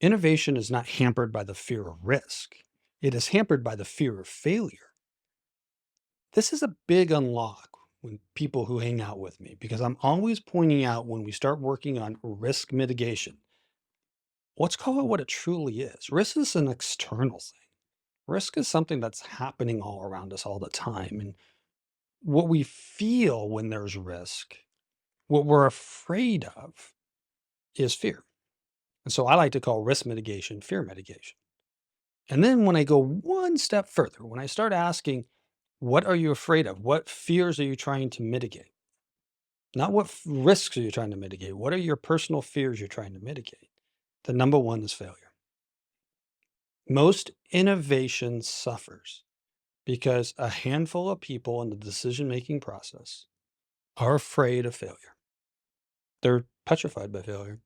Innovation is not hampered by the fear of risk. It is hampered by the fear of failure. This is a big unlock when people who hang out with me because I'm always pointing out when we start working on risk mitigation. Let's call it what it truly is. Risk is an external thing. Risk is something that's happening all around us all the time. And what we feel when there's risk, what we're afraid of is fear. And so I like to call risk mitigation fear mitigation. And then when I go one step further, when I start asking, what are you afraid of? What fears are you trying to mitigate? Not what risks are you trying to mitigate? What are your personal fears you're trying to mitigate? The number one is failure. Most innovation suffers because a handful of people in the decision making process are afraid of failure. They're petrified by failure.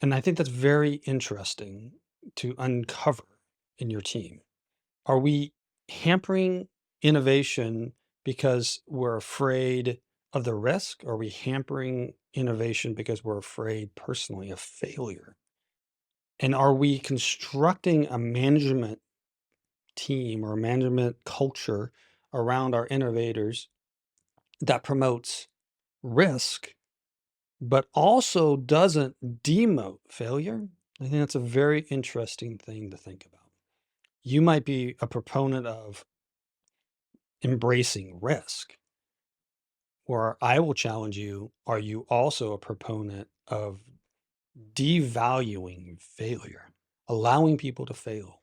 And I think that's very interesting to uncover in your team. Are we hampering innovation because we're afraid of the risk? Are we hampering innovation because we're afraid personally of failure? And are we constructing a management team or a management culture around our innovators that promotes risk, but also doesn't demote failure? I think that's a very interesting thing to think about. You might be a proponent of embracing risk, or I will challenge you, are you also a proponent of devaluing failure, allowing people to fail,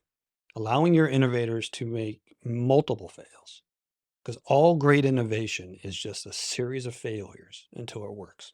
allowing your innovators to make multiple fails? Because all great innovation is just a series of failures until it works.